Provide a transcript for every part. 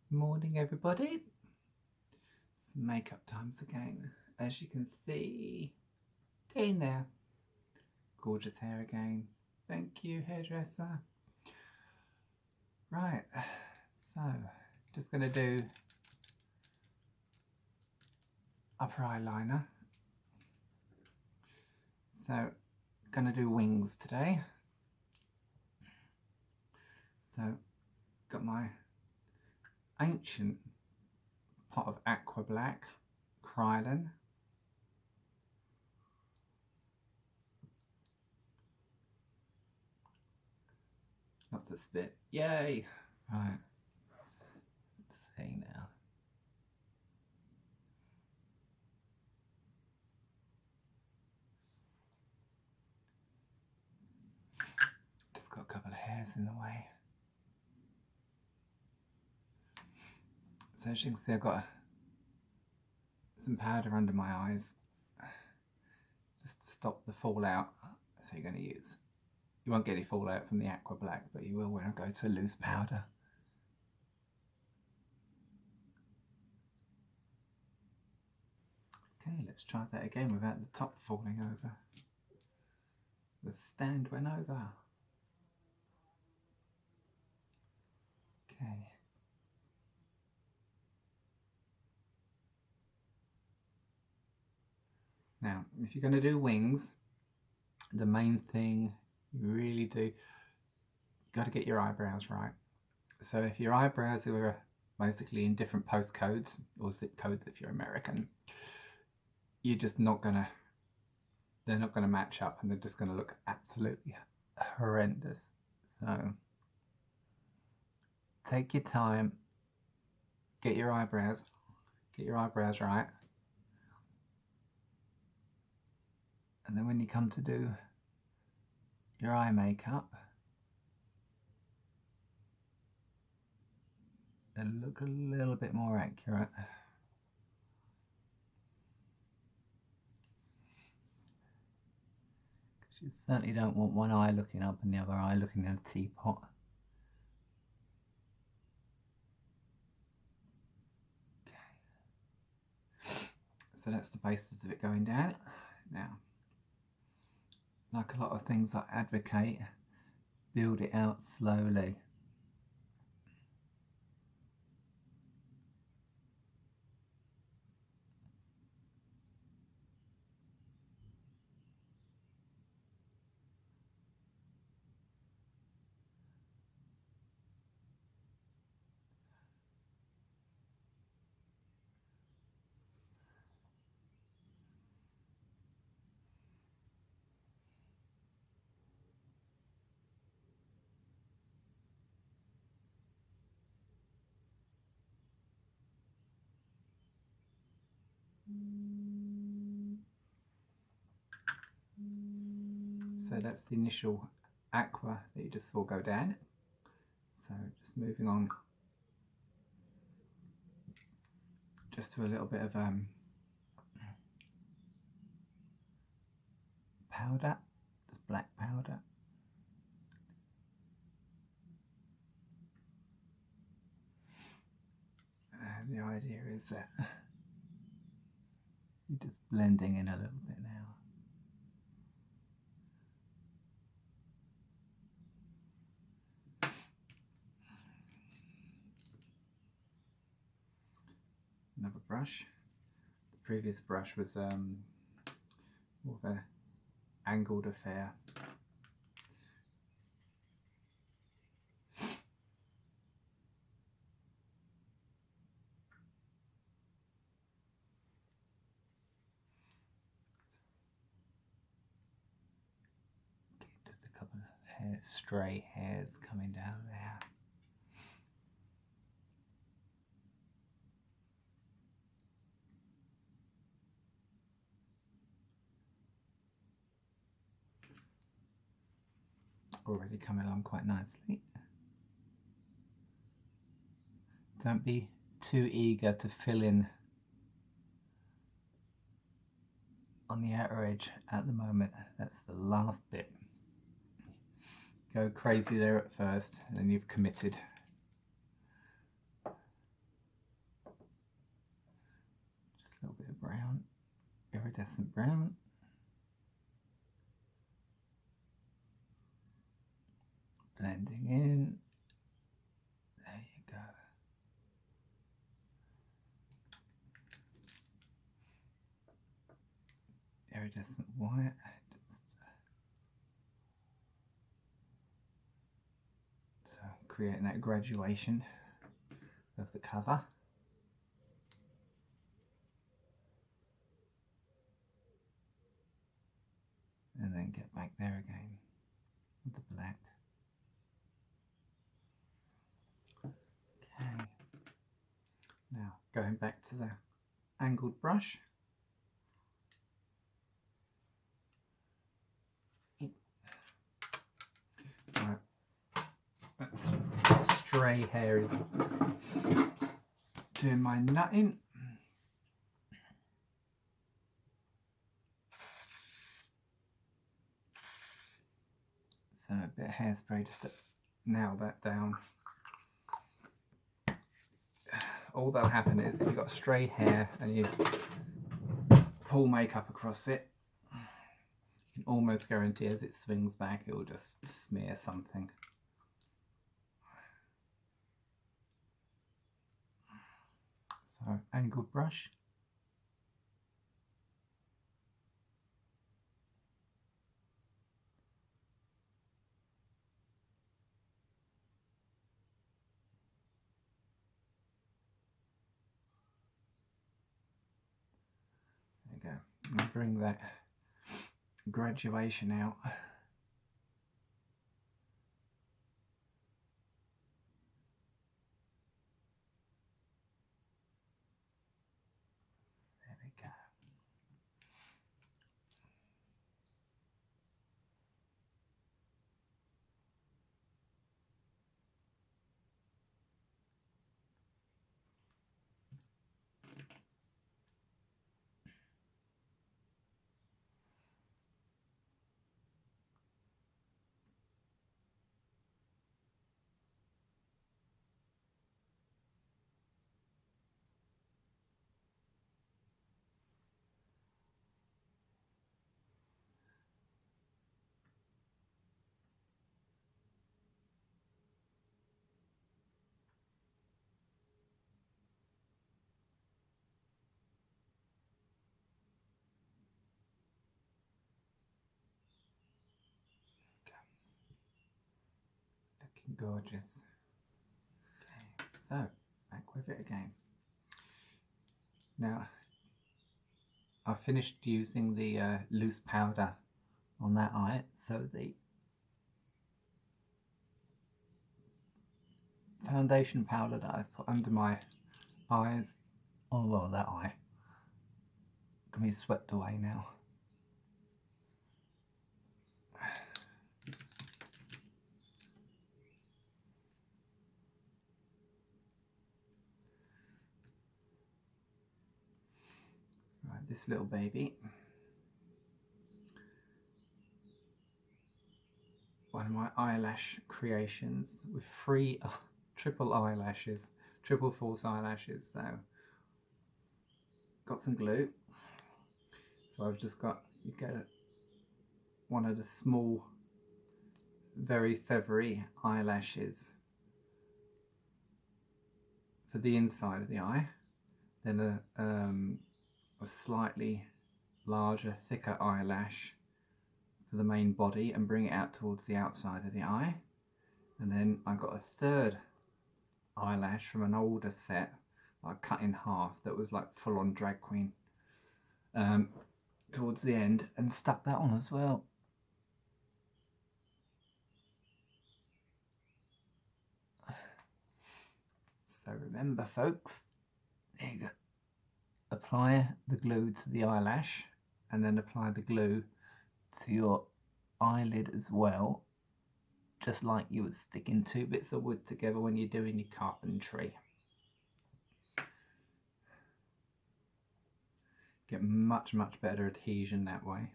Morning everybody, it's makeup times again. As you can see, in there, gorgeous hair again. Thank you, hairdresser. Right, so just going to do upper eyeliner. So going to do wings today. So got my ancient pot of Aqua Black, Kryolan. Lots of spit, yay! Right, let's see now. Just got a couple of hairs in the way. So as you can see, I've got some powder under my eyes just to stop the fallout. So you're going to use, you won't get any fallout from the Aqua Black, but you will when I go to loose powder. Okay, let's try that again without the top falling over. The stand went over. Okay. Now, if you're going to do wings, the main thing you really do, got to get your eyebrows right. So if your eyebrows are basically in different postcodes or zip codes if you're American, you're just not gonna, they're not gonna match up and they're just gonna look absolutely horrendous. So take your time, get your eyebrows right. And then when you come to do your eye makeup, it'll look a little bit more accurate. Because you certainly don't want one eye looking up and the other eye looking at a teapot. Okay. So that's the basis of it going down. Now, like a lot of things I advocate, build it out slowly. So that's the initial aqua that you just saw go down. So just moving on just to a little bit of powder, just black powder. And the idea is that you're just blending in a little bit now. Another brush. The previous brush was more of an angled affair. Okay, just a couple of hairs, stray hairs coming down there. Already coming along quite nicely. Don't be too eager to fill in on the outer edge at the moment. That's the last bit. Go crazy there at first and then you've committed. iridescent brown. Blending in. There you go. Iridescent white. So creating that graduation of the colour. And then get back there again with the black. Okay. Now going back to the angled brush. Right. That's stray hair doing my nutting. So a bit of hairspray just to nail that down. All that'll happen is if you've got stray hair and you pull makeup across it, you can almost guarantee as it swings back it will just smear something. So angled brush. There you go. And bring that graduation out. There we go. Looking gorgeous. Okay, so back with it again. Now I finished using the loose powder on that eye, so the foundation powder that I've put under my eyes, oh well, that eye can be swept away now. Right, this little baby, one of my eyelash creations with 3 triple eyelashes, triple false eyelashes. So got some glue. So I've just got, you get one of the small, very feathery eyelashes for the inside of the eye, then a slightly larger, thicker eyelash for the main body and bring it out towards the outside of the eye. And then I got a 3rd eyelash from an older set that I cut in half that was like full on drag queen towards the end, and stuck that on as well. So remember folks, there you go. Apply the glue to the eyelash and then apply the glue to your eyelid as well, just like you would sticking 2 bits of wood together when you're doing your carpentry. Get much better adhesion that way.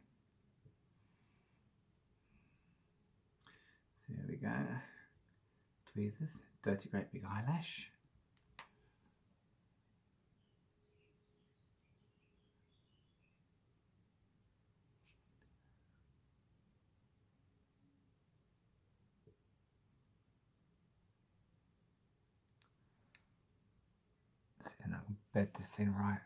So here we go. Tweezers, dirty great big eyelash. Then I can bed this in right.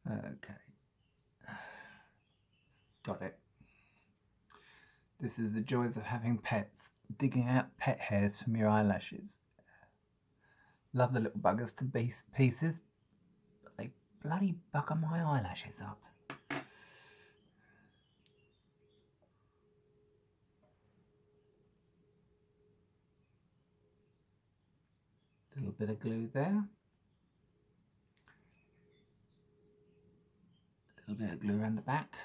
Okay. Got it. This is the joys of having pets. Digging out pet hairs from your eyelashes. Love the little buggers to pieces, but they bloody bugger my eyelashes up. A little bit of glue there. A little bit of glue around the back.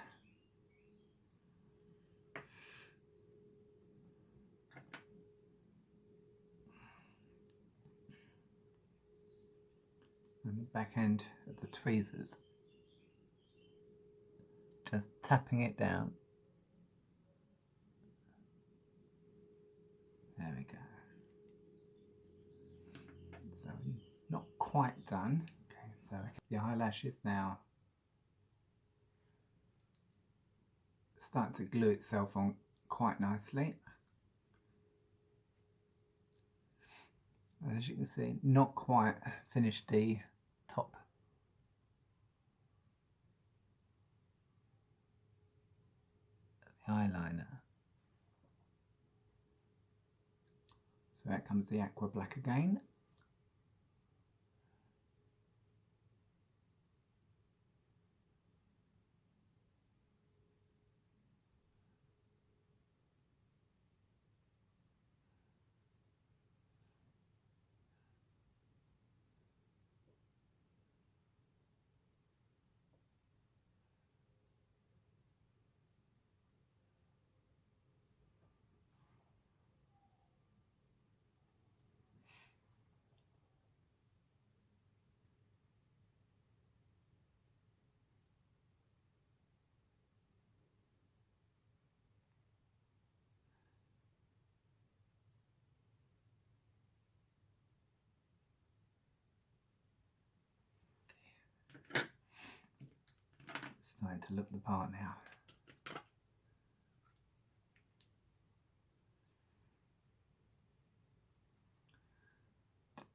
And the back end of the tweezers. Just tapping it down. There we go. So not quite done. Okay, so the eyelash is now starting to glue itself on quite nicely. As you can see, not quite finished the top. The eyeliner. So out comes the Aqua Black again. Starting to look the part now.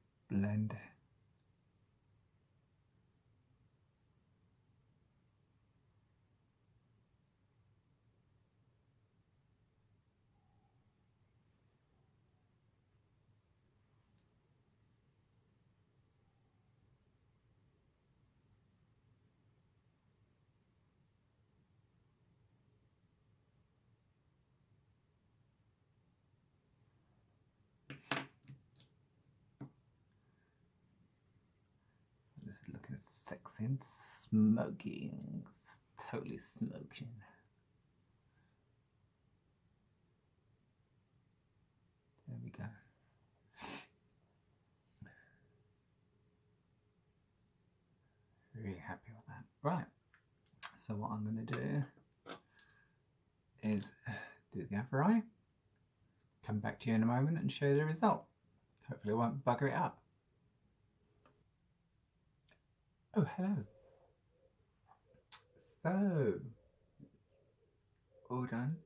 Just blend. This is looking sexy and smoking. It's totally smoking. There we go. Really happy with that. Right. So what I'm going to do is do the other eye. Come back to you in a moment and show the result. Hopefully I won't bugger it up. Oh, hello. So, all done.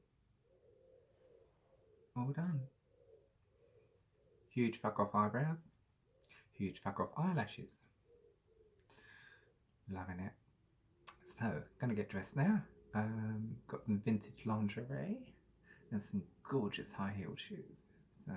All done. Huge fuck off eyebrows. Huge fuck off eyelashes. Loving it. So, gonna get dressed now. Got some vintage lingerie and some gorgeous high heel shoes. So,